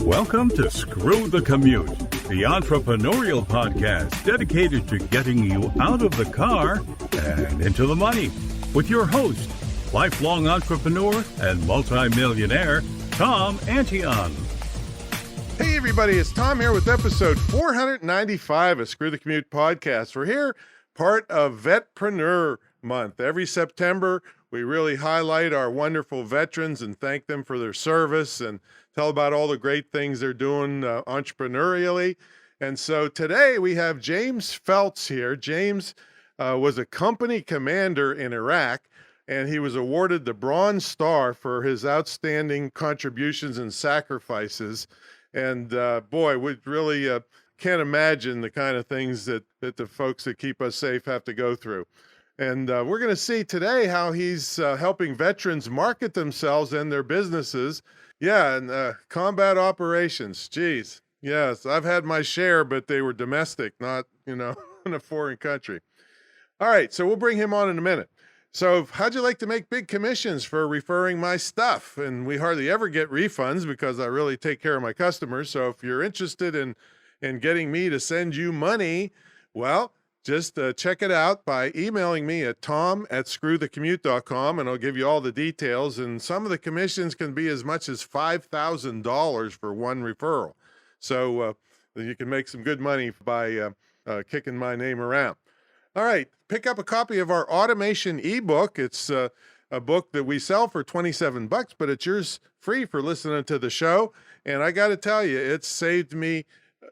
Welcome to Screw the Commute, the entrepreneurial podcast dedicated to getting you out of the car and into the money. With your host, lifelong entrepreneur and multimillionaire, Tom Antion. Hey everybody, it's Tom here with episode 495 of Screw the Commute podcast. We're here, part of Vetpreneur Month. Every September, we really highlight our wonderful veterans and thank them for their service and tell about all the great things they're doing entrepreneurially. And so today we have James Phelps here. James was a company commander in Iraq, and he was awarded the Bronze Star for his outstanding contributions and sacrifices. And boy, we really can't imagine the kind of things that the folks that keep us safe have to go through. And we're going to see today how he's helping veterans market themselves and their businesses. Yeah, and combat operations. Geez, yes, I've had my share, but they were domestic, not, in a foreign country. All right, so we'll bring him on in a minute. So how'd you like to make big commissions for referring my stuff? And we hardly ever get refunds because I really take care of my customers. So if you're interested in getting me to send you money, well, just check it out by emailing me at tom@screwthecommute.com, and I'll give you all the details. And some of the commissions can be as much as $5,000 for one referral. So you can make some good money by kicking my name around. All right, pick up a copy of our automation ebook. It's a book that we sell for $27, but it's yours free for listening to the show. And I got to tell you, it saved me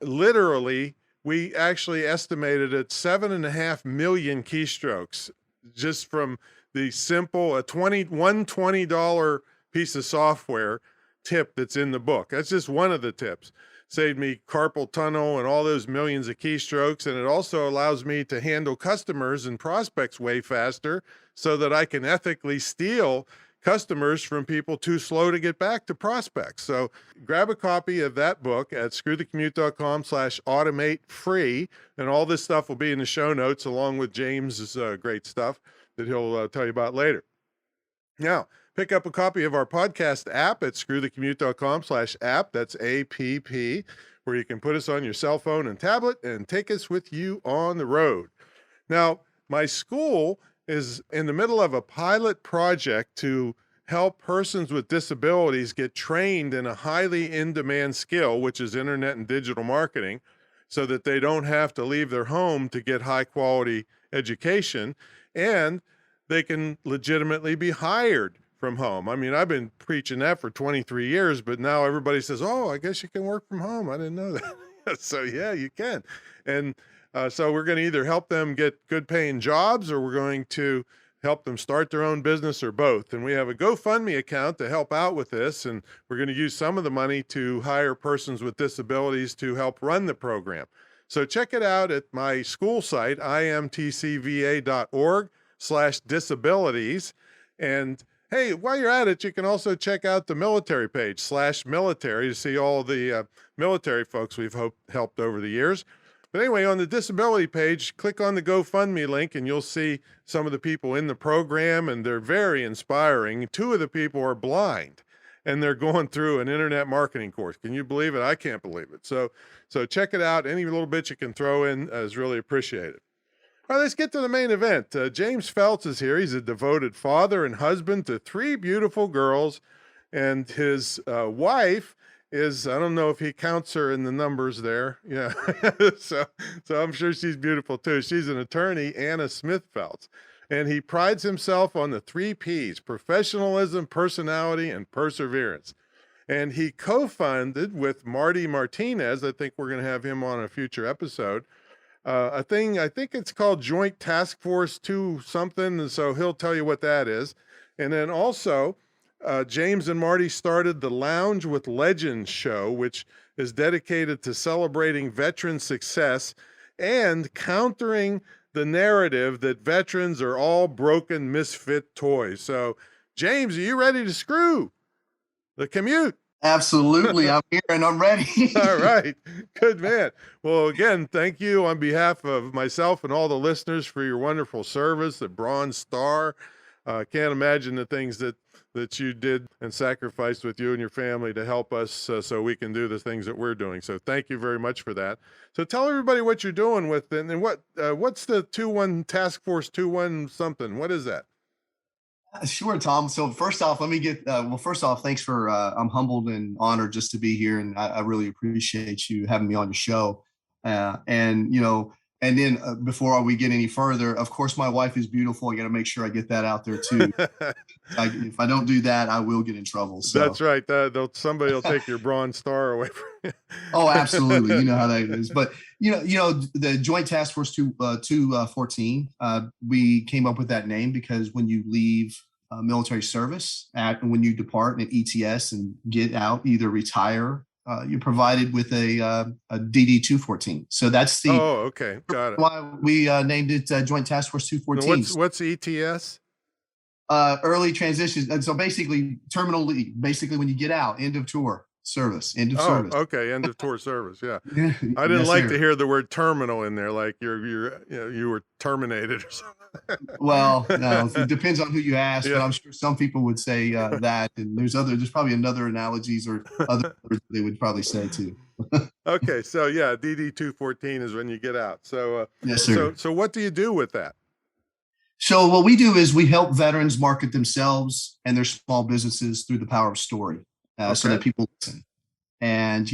literally. We actually estimated at 7.5 million keystrokes just from the simple $20 piece of software tip that's in the book. That's just one of the tips. Saved me carpal tunnel and all those millions of keystrokes. And it also allows me to handle customers and prospects way faster so that I can ethically steal customers from people too slow to get back to prospects. So grab a copy of that book at screwthecommute.com/automate free. And all this stuff will be in the show notes along with James's great stuff that he'll tell you about later. Now, pick up a copy of our podcast app at screwthecommute.com/app. That's APP, where you can put us on your cell phone and tablet and take us with you on the road. Now, my school is in the middle of a pilot project to help persons with disabilities get trained in a highly in-demand skill, which is internet and digital marketing, so that they don't have to leave their home to get high-quality education, and they can legitimately be hired from home. I mean, I've been preaching that for 23 years, but now everybody says, oh, I guess you can work from home. I didn't know that. So yeah, you can. And so we're going to either help them get good paying jobs, or we're going to help them start their own business, or both. And we have a GoFundMe account to help out with this. And we're going to use some of the money to hire persons with disabilities to help run the program. So check it out at my school site, imtcva.org/disabilities. And hey, while you're at it, you can also check out the military page, /military, to see all the military folks we've helped over the years. But anyway, on the disability page, click on the GoFundMe link and you'll see some of the people in the program, and they're very inspiring. 2 of the people are blind and they're going through an internet marketing course. Can you believe it? I can't believe it. So check it out. Any little bit you can throw in is really appreciated. All right, let's get to the main event. James Phelps is here. He's a devoted father and husband to 3 beautiful girls, and his wife is, I don't know if he counts her in the numbers there. Yeah. so I'm sure she's beautiful too. She's an attorney, Anna Smith Phelps, and he prides himself on the 3 Ps: professionalism, personality, and perseverance. And he co-founded with Marty Martinez. I think we're going to have him on a future episode. I think it's called Joint Task Force 2 something. And so he'll tell you what that is. And then also, James and Marty started the Lounge with Legends show, which is dedicated to celebrating veteran success and countering the narrative that veterans are all broken, misfit toys. So, James, are you ready to screw the commute? Absolutely. I'm here and I'm ready. All right. Good, man. Well, again, thank you on behalf of myself and all the listeners for your wonderful service, the Bronze Star. Can't imagine the things that you did and sacrificed with you and your family to help us so we can do the things that we're doing. So thank you very much for that. So tell everybody what you're doing with it, and what's the 2-1 Task Force 2-1 something? What is that? Sure, Tom. So first off, let me get, first off, thanks for, I'm humbled and honored just to be here. And I really appreciate you having me on your show. And then before we get any further, of course, my wife is beautiful. I got to make sure I get that out there too. If I don't do that, I will get in trouble. So. That's right. Somebody will take your Bronze Star away from you. Oh, absolutely. You know how that is. But, the Joint Task Force 214, we came up with that name because when you leave military service, when you depart an ETS and get out, either retire, you're provided with a DD 214. So that's the. Oh, okay. Got it. Why we named it Joint Task Force 214. What's ETS? Early transitions. And so basically terminal leave, basically when you get out, end of tour service, service. Okay. End of tour service. Yeah. I didn't to hear the word terminal in there. Like you were terminated or something. Well, no, it depends on who you ask, but I'm sure some people would say that, and there's probably another analogies or other words they would probably say too. Okay. So yeah, DD 214 is when you get out. So, yes, sir. So what do you do with that? So what we do is we help veterans market themselves and their small businesses through the power of story, so that people listen. And,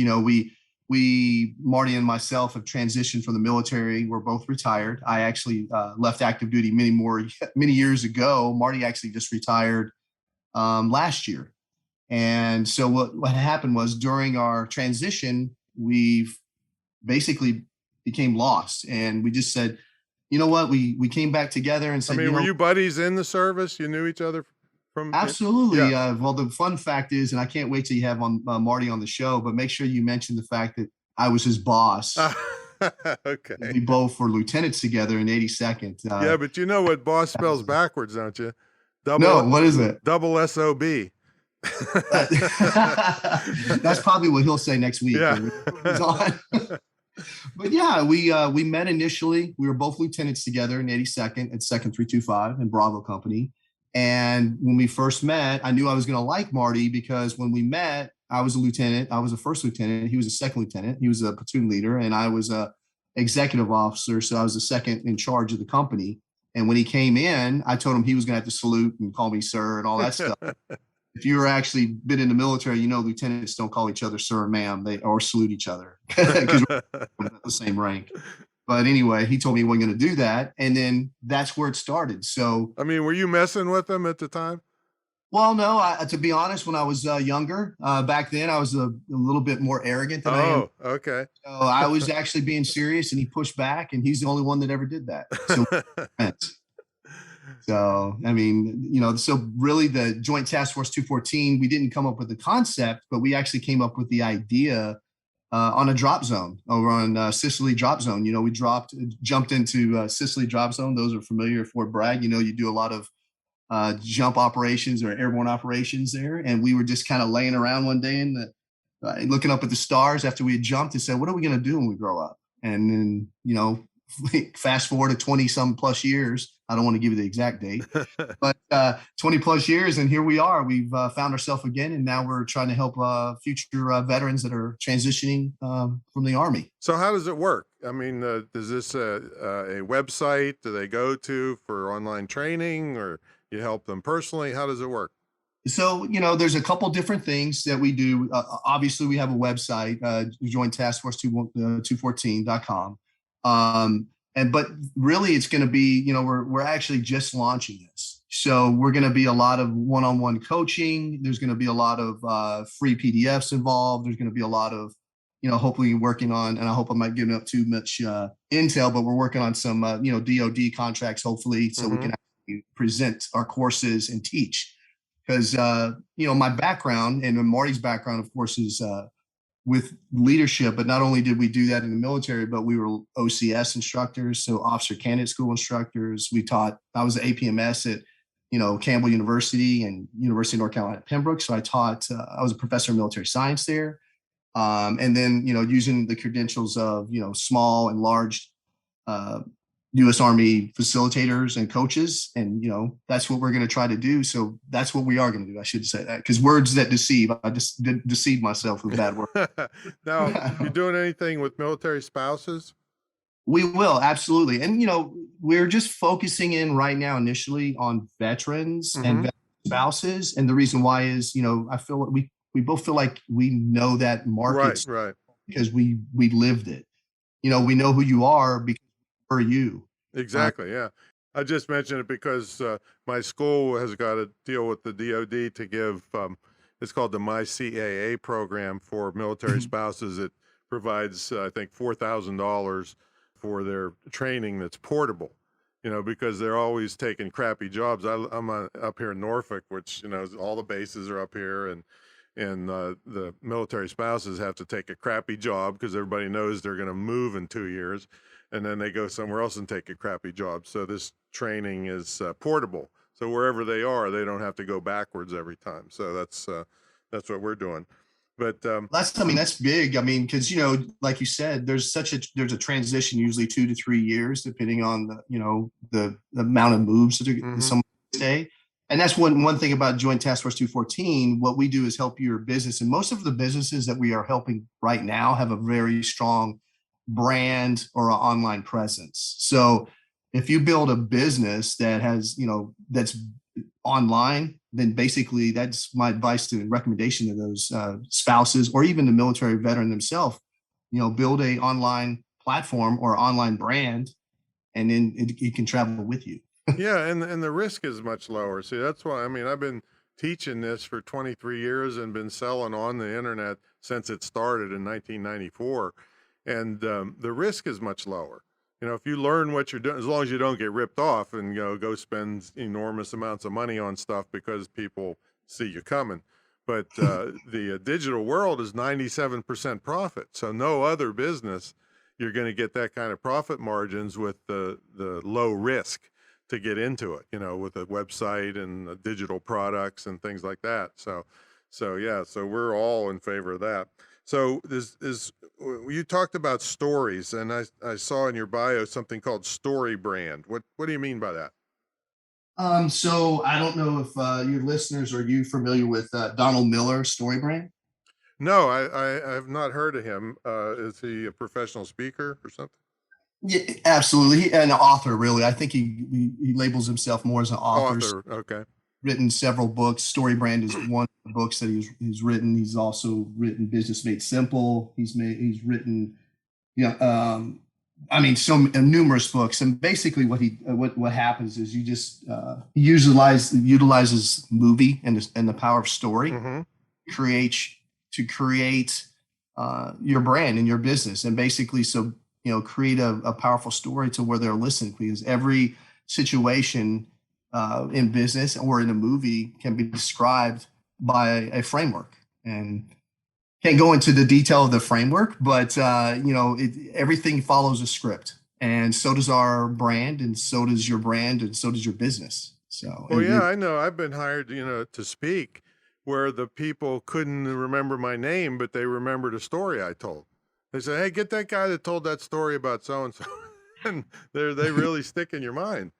we, Marty and myself have transitioned from the military. We're both retired. I actually left active duty many years ago. Marty actually just retired last year. And so what happened was during our transition, we've basically became lost. And we just said, you know what, we came back together and said, were you buddies in the service? You knew each other from? Absolutely. Yeah. Well, the fun fact is, and I can't wait till you have Marty on the show, but make sure you mention the fact that I was his boss. Okay. We both were lieutenants together in 82nd. Yeah, but you know what boss spells backwards, don't you? What is it? Double SOB. That's probably what he'll say next week. Yeah. But yeah, we met initially. We were both lieutenants together in 82nd at 2nd 325 in Bravo Company. And when we first met, I knew I was going to like Marty because when we met, I was a lieutenant. I was a first lieutenant. He was a second lieutenant. He was a platoon leader, and I was a executive officer. So I was the second in charge of the company. And when he came in, I told him he was going to have to salute and call me sir and all that stuff. If you were actually been in the military, lieutenants don't call each other sir or ma'am, or salute each other because we're at the same rank. But anyway, he told me he wasn't going to do that. And then that's where it started. So, were you messing with him at the time? Well, no, to be honest, when I was younger, back then I was a little bit more arrogant than I am. Oh, okay. So I was actually being serious and he pushed back and he's the only one that ever did that. So, so really the Joint Task Force 214, we didn't come up with the concept, but we actually came up with the idea on a drop zone over on Sicily drop zone. We jumped into Sicily drop zone. Those are familiar with Fort Bragg. You do a lot of jump operations or airborne operations there. And we were just kind of laying around one day and looking up at the stars after we had jumped and said, what are we going to do when we grow up? And then, fast forward to 20 some plus years. I don't want to give you the exact date, but 20 plus years. And here we are. We've found ourselves again. And now we're trying to help future veterans that are transitioning from the Army. So how does it work? Is this a website do they go to for online training, or you help them personally? How does it work? So, there's a couple different things that we do. Obviously, we have a website, Joint Task Force 214.com. But really it's going to be, we're actually just launching this. So we're going to be a lot of one-on-one coaching. There's going to be a lot of free PDFs involved. There's going to be a lot of, hopefully working on, and I hope I'm not giving up too much intel, but we're working on some, DOD contracts, hopefully, so we can actually present our courses and teach. Because, my background and Marty's background, of course, is with leadership, but not only did we do that in the military, but we were OCS instructors, so officer candidate school instructors. I was an APMS at, Campbell University and University of North Carolina at Pembroke. So I was a professor of military science there. And then, using the credentials of, small and large, U.S. Army facilitators and coaches. And, that's what we're going to try to do. So that's what we are going to do. I should say that, because words that deceive, I just deceived myself with a bad word. Now, you doing anything with military spouses? We will, absolutely. And, we're just focusing in right now initially on veterans and veteran spouses. And the reason why is, I feel we both feel like we know that market right. because we lived it. We know who you are because we're you. Exactly. Yeah. I just mentioned it because my school has got to deal with the DOD to give, it's called the MyCAA program for military spouses. It provides, I think, $4,000 for their training that's portable, because they're always taking crappy jobs. I'm up here in Norfolk, which, all the bases are up here, and the military spouses have to take a crappy job because everybody knows they're going to move in 2 years, and then they go somewhere else and take a crappy job. So this training is portable. So wherever they are, they don't have to go backwards every time. So that's what we're doing. But that's big. I mean, because like you said, there's a transition, usually 2 to 3 years, depending on the amount of moves that someone stay. And that's one thing about Joint Task Force 214. What we do is help your business, and most of the businesses that we are helping right now have a very strong brand or an online presence. So if you build a business that has that's online, then basically that's my advice and recommendation to those spouses or even the military veteran themselves. Build a online platform or online brand, and then it can travel with you. Yeah, and the risk is much lower. See, that's why, I've been teaching this for 23 years and been selling on the internet since it started in 1994, and the risk is much lower. If you learn what you're doing, as long as you don't get ripped off and go spend enormous amounts of money on stuff because people see you coming. But the digital world is 97% profit, so no other business you're going to get that kind of profit margins with the low risk to get into it, with a website and digital products and things like that. So we're all in favor of that. So you talked about stories, and I saw in your bio something called Story Brand. What do you mean by that? So I don't know if your listeners, are you familiar with Donald Miller, Story Brand? No, I have not heard of him. Is he a professional speaker or something? Yeah, absolutely. An author, really. I think he labels himself more as an author. Okay. Written several books. Story Brand is one of the books that he's written. He's also written Business Made Simple. He's written, numerous books. And basically, what happens is you just he utilizes movie and the power of story to create your brand and your business, and basically create a powerful story to where they're listening, because every situation in business or in a movie can be described by a framework. And can't go into the detail of the framework, but everything follows a script, and so does our brand, and so does your brand, and so does your business. So, I know I've been hired, to speak where the people couldn't remember my name, but they remembered a story I told. They say, "Hey, get that guy that told that story about so-and-so." And they really stick in your mind.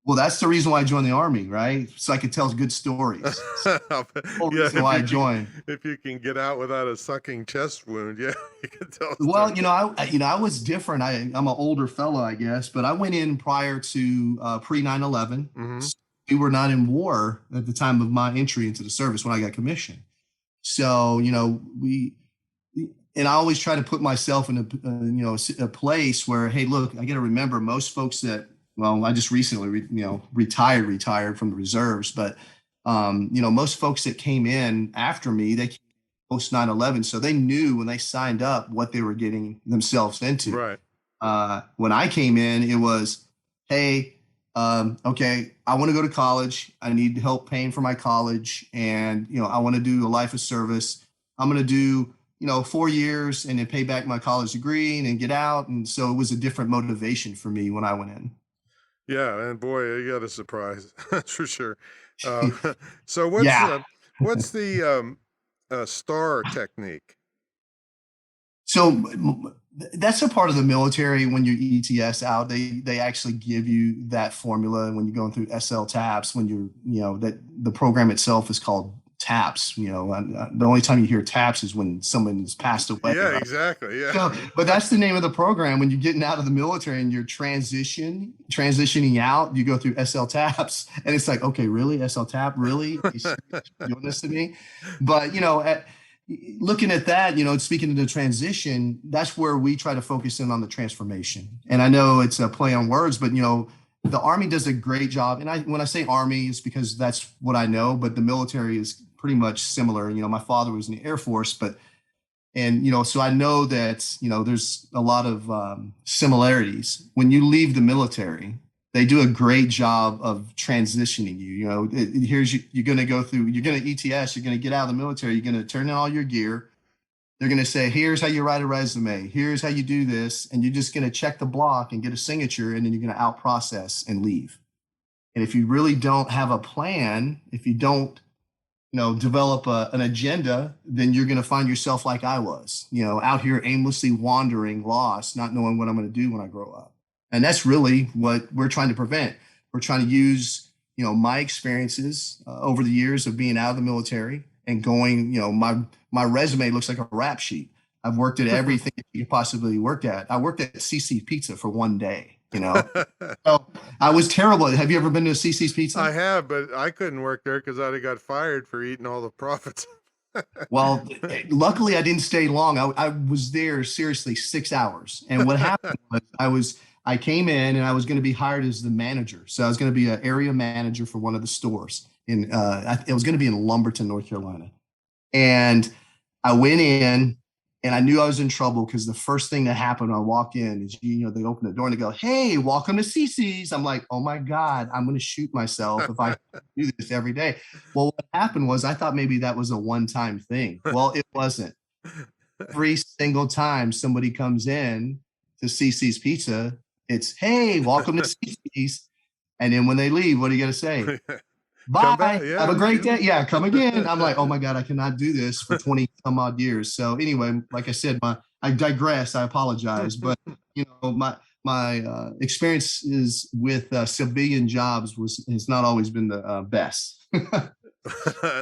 Well, that's the reason why I joined the Army, right? So I could tell good stories. Reason why I joined. If you can get out without a sucking chest wound, you can tell. Well, I was different. I'm an older fellow, I guess, but I went in prior to pre 9/11. So we were not in war at the time of my entry into the service when I got commissioned. So and I always try to put myself in a place where, hey, look, I got to remember most folks that, well, I just recently, retired from the reserves, but, most folks that came in after me, they came post 9/11. So they knew when they signed up what they were getting themselves into. Right. When I came in, it was, hey, okay, I want to go to college. I need help paying for my college. And, I want to do a life of service. I'm going to do 4 years and then pay back my college degree and then get out. And so it was a different motivation for me when I went in. Yeah, and boy, you got a surprise. That's for sure. So what's the STAR technique? So That's a part of the military. When you ETS out, they actually give you that formula. And when you're going through SL TAPS, when that the program itself is called TAPS. The only time you hear TAPS is when someone has passed away. Yeah, Right? exactly. Yeah. So, but that's the name of the program. When you're getting out of the military and you're transitioning out, you go through SL TAPS, and it's like, okay, really, SL TAP, really? Are you doing this to me? But looking at that, speaking of the transition, that's where we try to focus in on the transformation. And I know it's a play on words, but the Army does a great job. And when I say Army, it's because that's what I know, but the military is pretty much similar. My father was in the Air Force, so I know that, there's a lot of similarities. When you leave the military, they do a great job of transitioning you. You're going to go through, you're going to ETS, you're going to get out of the military, you're going to turn in all your gear. They're going to say, here's how you write a resume. Here's how you do this. And you're just going to check the block and get a signature, and then you're going to out process and leave. And if you really don't have a plan, if you don't, develop an agenda, then you're going to find yourself like I was, out here aimlessly wandering, lost, not knowing what I'm going to do when I grow up. And that's really what we're trying to prevent. We're trying to use, my experiences over the years of being out of the military and going, my resume looks like a rap sheet. I've worked at everything you could possibly work at. I worked at CC Pizza for one day, So I was terrible. Have you ever been to CC's Pizza? I have, but I couldn't work there because I'd have got fired for eating all the profits. Well, luckily I didn't stay long. I was there seriously 6 hours. And what happened was I came in and I was going to be hired as the manager. So I was going to be an area manager for one of the stores it was going to be in Lumberton, North Carolina. And I went in and I knew I was in trouble because the first thing that happened when I walked in is, they open the door and they go, "Hey, welcome to CC's." I'm like, oh my God, I'm going to shoot myself if I do this every day. Well, what happened was I thought maybe that was a one-time thing. Well, it wasn't. Every single time somebody comes in to CC's Pizza, it's, "Hey, welcome to CC's." And then when they leave, what are you going to say? "Bye. Yeah. Have a great day." Yeah, come again. I'm like, oh my God, I cannot do this for 20 some odd years. So anyway, like I said, I digress. I apologize, but my experiences with civilian jobs has not always been the best.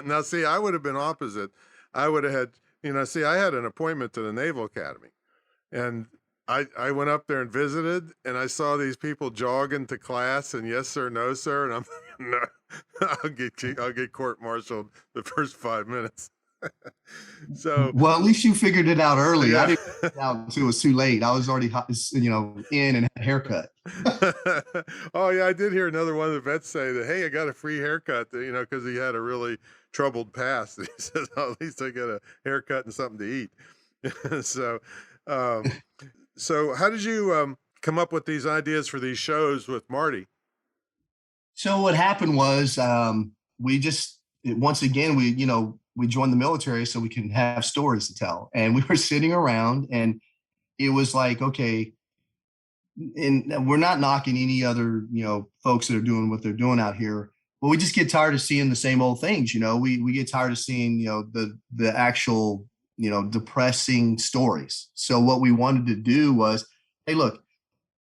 Now, see, I would have been opposite. I would have had, I had an appointment to the Naval Academy, and I went up there and visited, and I saw these people jogging to class, and yes sir, no sir, and I'm thinking, no, I'll get court-martialed the first 5 minutes. So, well, at least you figured it out early. Yeah. I didn't figure it out until it was too late. I was already, in and had a haircut. Oh yeah, I did hear another one of the vets say that, "Hey, I got a free haircut," because he had a really troubled past. He says, "Oh, at least I got a haircut and something to eat." So how did you come up with these ideas for these shows with Marty? So what happened was once again, we joined the military so we can have stories to tell. And we were sitting around and it was like, okay, and we're not knocking any other, folks that are doing what they're doing out here, but we just get tired of seeing the same old things. We get tired of seeing, the actual, depressing stories. So what we wanted to do was, hey, look,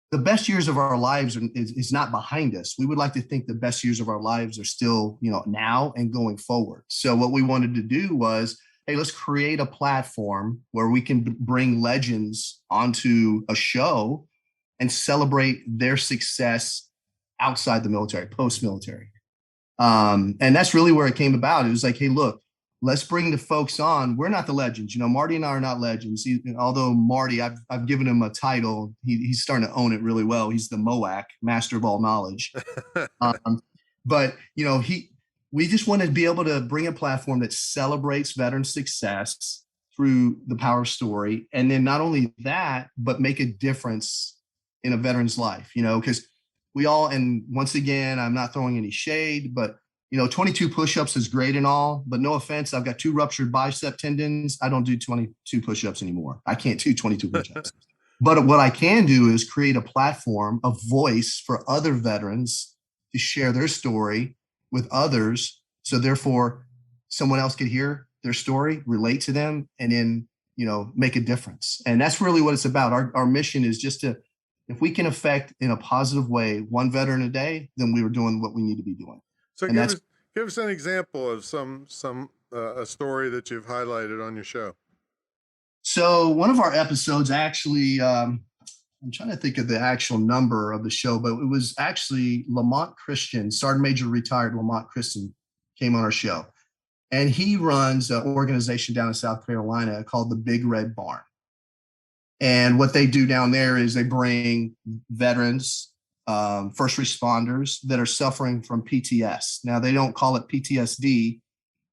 the best years of our lives is not behind us. We would like to think the best years of our lives are still, now and going forward. So what we wanted to do was, hey, let's create a platform where we can bring legends onto a show and celebrate their success outside the military, post-military. And that's really where it came about. It was like, hey, look, let's bring the folks on. We're not the legends. Marty and I are not legends. Although Marty, I've given him a title. He's starting to own it really well. He's the MOAC, Master of All Knowledge. But we just want to be able to bring a platform that celebrates veteran success through the power story. And then not only that, but make a difference in a veteran's life, because we all, and once again, I'm not throwing any shade, but 22 push-ups is great and all, but no offense, I've got 2 ruptured bicep tendons. I don't do 22 push-ups anymore. I can't do 22 push-ups. But what I can do is create a platform, a voice for other veterans to share their story with others. So therefore, someone else could hear their story, relate to them, and then make a difference. And that's really what it's about. Our mission is just to, if we can affect in a positive way one veteran a day, then we are doing what we need to be doing. So and give us an example of a story that you've highlighted on your show. So one of our episodes actually, I'm trying to think of the actual number of the show, but it was actually Lamont Christian, Sergeant Major retired Lamont Christian came on our show. And he runs an organization down in South Carolina called the Big Red Barn. And what they do down there is they bring veterans, first responders that are suffering from PTS. Now, they don't call it PTSD.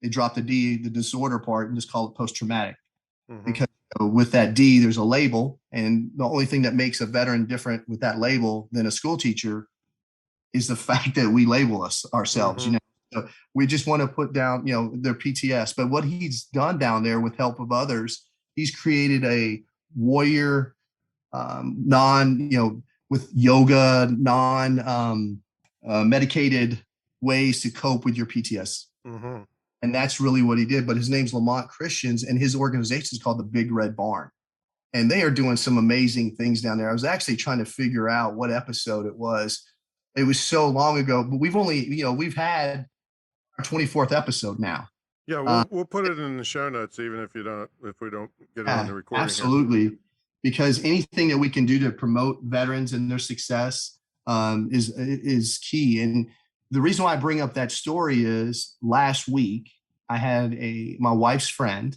They drop the D, the disorder part, and just call it post-traumatic. Mm-hmm. Because with that D, there's a label. And the only thing that makes a veteran different with that label than a school teacher is the fact that we label ourselves, mm-hmm. So we just want to put down, their PTS. But what he's done down there with help of others, he's created a warrior, with yoga, medicated ways to cope with your PTS. Mm-hmm. And that's really what he did. But his name's Lamont Christians, and his organization is called the Big Red Barn. And they are doing some amazing things down there. I was actually trying to figure out what episode it was. It was so long ago, but we've had our 24th episode now. Yeah, we'll put it in the show notes, even if we don't get it on the recording. Absolutely, here. Because anything that we can do to promote veterans and their success is key. And the reason why I bring up that story is last week I had my wife's friend,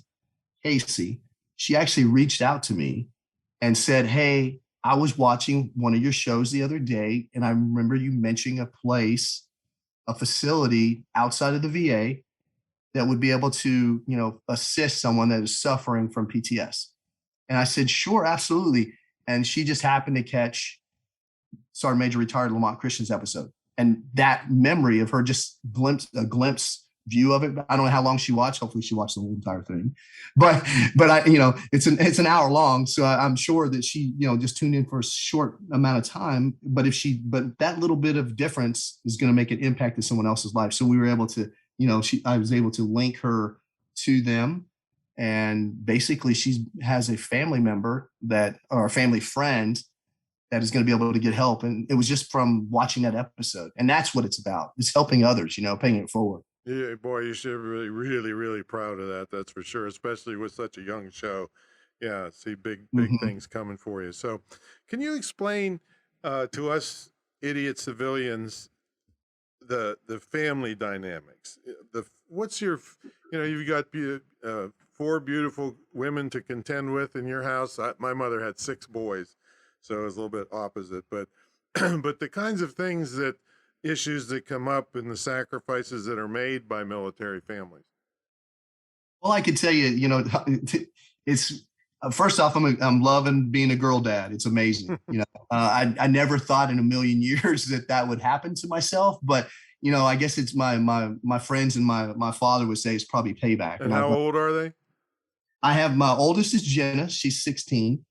Casey. She actually reached out to me and said, "Hey, I was watching one of your shows the other day, and I remember you mentioning a facility outside of the VA that would be able to, assist someone that is suffering from PTS." And I said, "Sure, absolutely." And she just happened to catch Sergeant Major retired Lamont Christian's episode. And that memory of her just a glimpse view of it. I don't know how long she watched. Hopefully she watched the whole entire thing, but I, it's an hour long. So I'm sure that she, just tuned in for a short amount of time, but that little bit of difference is going to make an impact to someone else's life. So we were able to, I was able to link her to them. And basically she has a family member or a family friend that is going to be able to get help. And it was just from watching that episode. And that's what it's about. It's helping others, paying it forward. Yeah, boy, you should be really, really, really proud of that. That's for sure, especially with such a young show. Yeah, see big mm-hmm. things coming for you. So can you explain to us idiot civilians the family dynamics? What's your, you've got 4 beautiful women to contend with in your house. My mother had 6 boys, so it was a little bit opposite. But but the kinds of things issues that come up and the sacrifices that are made by military families. Well, I can tell you, it's first off, I'm loving being a girl dad. It's amazing. I never thought in a million years that would happen to myself, but I guess it's my friends and my father would say it's probably payback. And how old are they? I have my oldest is Jenna. She's 16.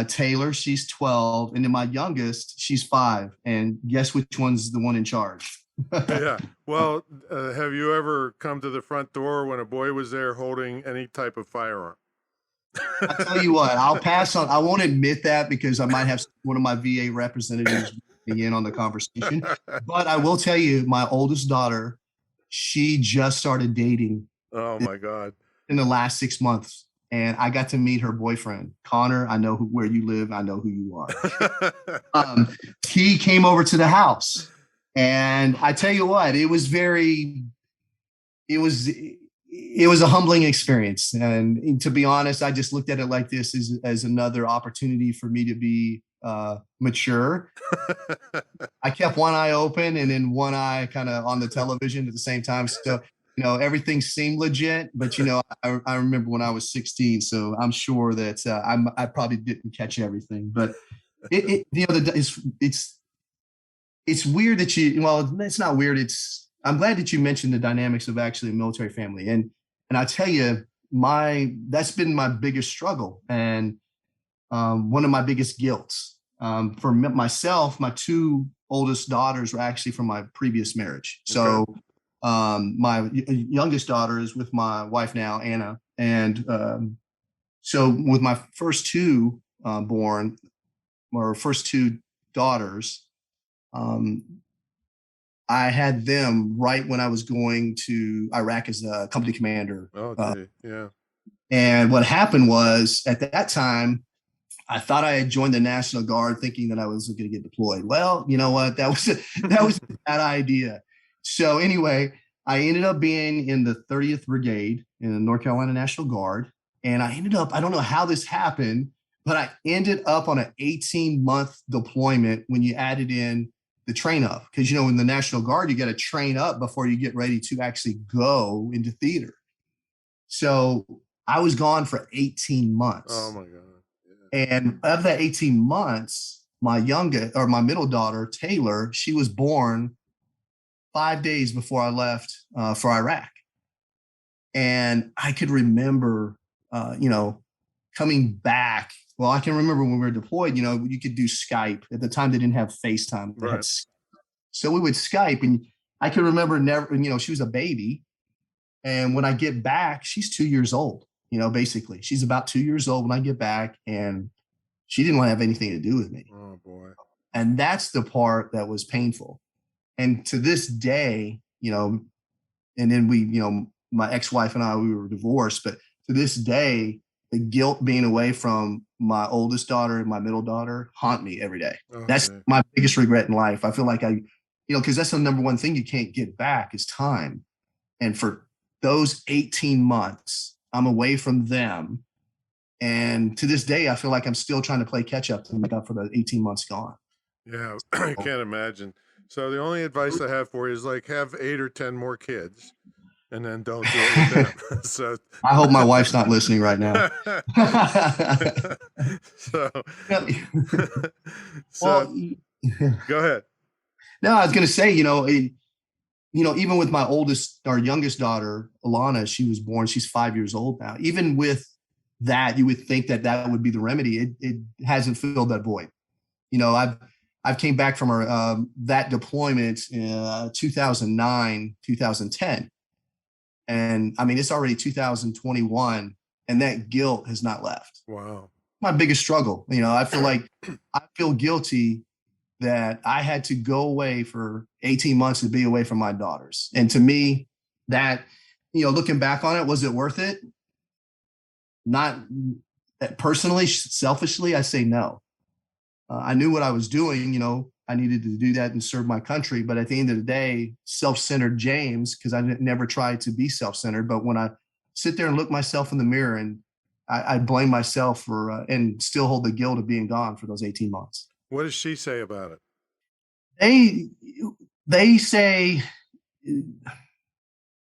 Taylor, she's 12, and then my youngest, she's 5. And guess which one's the one in charge? Yeah. Well, have you ever come to the front door when a boy was there holding any type of firearm? I tell you what, I'll pass on. I won't admit that because I might have one of my VA representatives in on the conversation. But I will tell you, my oldest daughter, she just started dating. Oh my God! In the last 6 months. And I got to meet her boyfriend, Connor. I know where you live. I know who you are. He came over to the house, and I tell you what, it was a humbling experience. And to be honest, I just looked at it like this as another opportunity for me to be mature. I kept one eye open and then one eye kind of on the television at the same time. So everything seemed legit, but I remember when I was 16, so I'm sure that I probably didn't catch everything. But it's weird that it's not weird. I'm glad that you mentioned the dynamics of actually a military family, and I tell you, that's been my biggest struggle and one of my biggest guilts. For myself, my 2 oldest daughters were actually from my previous marriage, so. Okay. My youngest daughter is with my wife now, Anna, and So with my first two born, or first two daughters, um, I had them right when I was going to Iraq as a company commander. Oh, gee. Yeah. And what happened was at that time, I thought I had joined the National Guard thinking that I was going to get deployed. Well, you know what? That was a bad idea. So anyway, I ended up being in the 30th Brigade in the North Carolina National Guard. And I ended up, I don't know how this happened, but I ended up on an 18-month deployment when you added in the train up. Because, in the National Guard, you got to train up before you get ready to actually go into theater. So I was gone for 18 months. Oh, my God. And of that 18 months, my middle daughter, Taylor, she was born 5 days before I left for Iraq. And I could remember, coming back. Well, I can remember when we were deployed, you could do Skype. At the time, they didn't have FaceTime. They had Skype. So we would Skype. And I can remember she was a baby. And when I get back, she's 2 years old. Basically, she's about 2 years old when I get back, and she didn't want to have anything to do with me. Oh, boy. And that's the part that was painful. And to this day, and then my ex-wife and I, we were divorced, but to this day, the guilt being away from my oldest daughter and my middle daughter haunt me every day. Okay. That's my biggest regret in life. I feel like because that's the number one thing you can't get back is time. And for those 18 months, I'm away from them. And to this day, I feel like I'm still trying to play catch up to make up for the 18 months gone. Yeah, I can't imagine. So the only advice I have for you is have 8 or 10 more kids, and then don't do it with them. So I hope my wife's not listening right now. Go ahead. No, I was going to say, even with my youngest daughter, Alana, she's 5 years old now. Even with that, you would think that would be the remedy. It hasn't filled that void. I've came back from that deployment in 2009, 2010. And I mean, it's already 2021 and that guilt has not left. Wow. My biggest struggle. I feel like I feel guilty that I had to go away for 18 months to be away from my daughters. And to me, that, looking back on it, was it worth it? Not personally, selfishly, I say no. I knew what I was doing, I needed to do that and serve my country. But at the end of the day, self-centered James, because I never tried to be self-centered. But when I sit there and look myself in the mirror and I blame myself for and still hold the guilt of being gone for those 18 months. What does she say about it? They say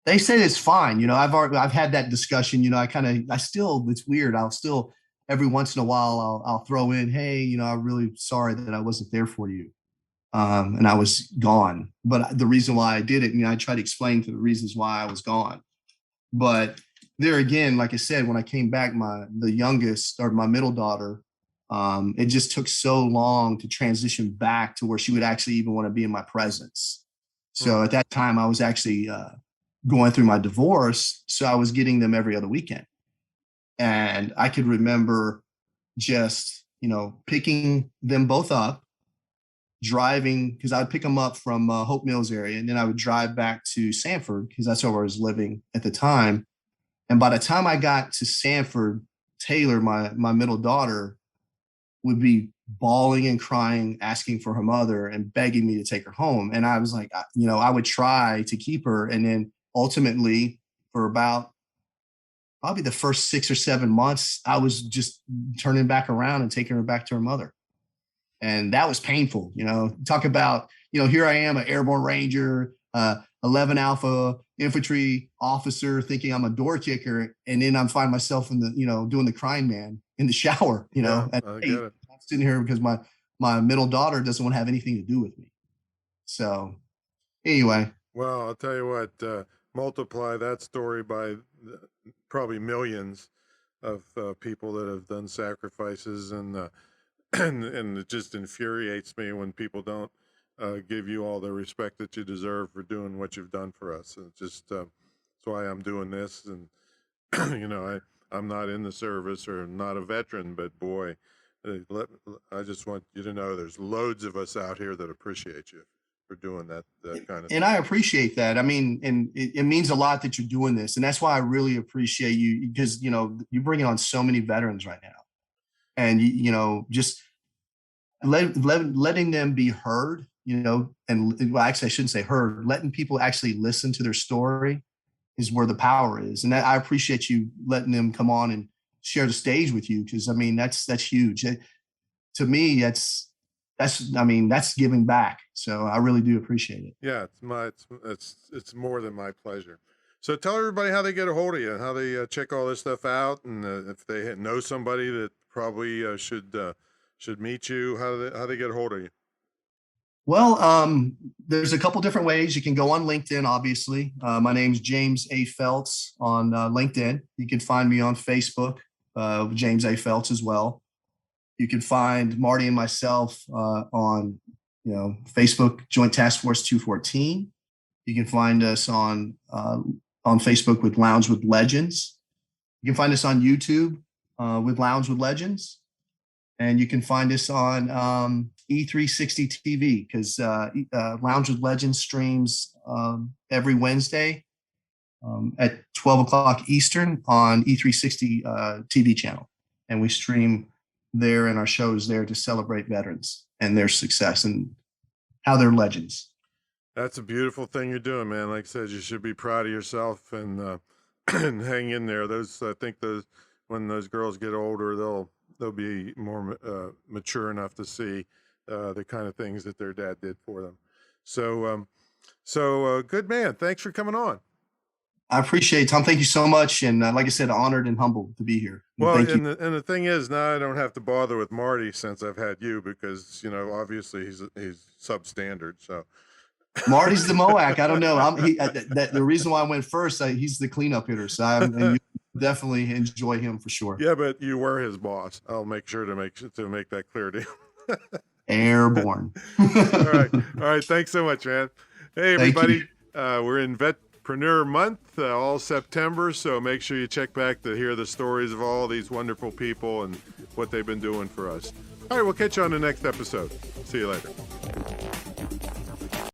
it's fine. I've had that discussion. It's weird. I'll still every once in a while I'll throw in, hey, I'm really sorry that I wasn't there for you, and I was gone. But the reason why I did it, I try to explain to the reasons why I was gone. But there again, like I said, when I came back, the youngest or my middle daughter, it just took so long to transition back to where she would actually even want to be in my presence. So at that time, I was actually going through my divorce. So I was getting them every other weekend. And I could remember just, picking them both up, driving, because I would pick them up from Hope Mills area. And then I would drive back to Sanford because that's where I was living at the time. And by the time I got to Sanford, Taylor, my middle daughter, would be bawling and crying, asking for her mother and begging me to take her home. And I was like, I would try to keep her. And then ultimately for about probably the first 6 or 7 months, I was just turning back around and taking her back to her mother. And that was painful. Talk about, here I am, an airborne ranger, 11 Alpha infantry officer, thinking I'm a door kicker. And then I'm finding myself in the, doing the crying man in the shower, I get it. I'm sitting here because my middle daughter doesn't want to have anything to do with me. So anyway. Well, I'll tell you what, multiply that story by probably millions of people that have done sacrifices, and it just infuriates me when people don't give you all the respect that you deserve for doing what you've done for us. And just that's why I'm doing this. And I'm not in the service or not a veteran, but boy, I just want you to know there's loads of us out here that appreciate you for doing that kind of thing. And I appreciate that. I mean, and it means a lot that you're doing this. And that's why I really appreciate you, because, you're bringing on so many veterans right now. And, just letting them be heard, and well, actually, I shouldn't say heard, letting people actually listen to their story is where the power is. And I appreciate you letting them come on and share the stage with you. Cause I mean, that's huge. To me, that's giving back. So I really do appreciate it. Yeah, it's more than my pleasure. So tell everybody how they get a hold of you and how they check all this stuff out, and if they know somebody that probably should meet you, how they get a hold of you. Well, there's a couple different ways. You can go on LinkedIn, obviously. My name's James A. Felts on LinkedIn. You can find me on Facebook, James A. Felts as well. You can find Marty and myself on Facebook, Joint Task Force 214. You can find us on Facebook with Lounge with Legends. You can find us on YouTube with Lounge with Legends. And you can find us on E360 TV, because Lounge with Legends streams every Wednesday at 12 o'clock Eastern on E360 TV channel. And we stream there, and our shows there to celebrate veterans and their success and how they're legends. That's a beautiful thing you're doing, man. Like I said, you should be proud of yourself and and hang in there. I think when those girls get older, they'll be more mature enough to see the kind of things that their dad did for them. So good man. Thanks for coming on. I appreciate it, Tom. Thank you so much. And like I said, honored and humbled to be here. Well, thank and you. the thing is, now I don't have to bother with Marty since I've had you, because obviously he's substandard. So Marty's the MOAC. I don't know. The reason why I went first, he's the cleanup hitter. So and you definitely enjoy him for sure. Yeah, but you were his boss. I'll make sure to make that clear to you. Airborne. All right. Thanks so much, man. Hey, everybody. We're in Vetpreneur Month all September, so make sure you check back to hear the stories of all these wonderful people and what they've been doing for us. All right, we'll catch you on the next episode. See you later.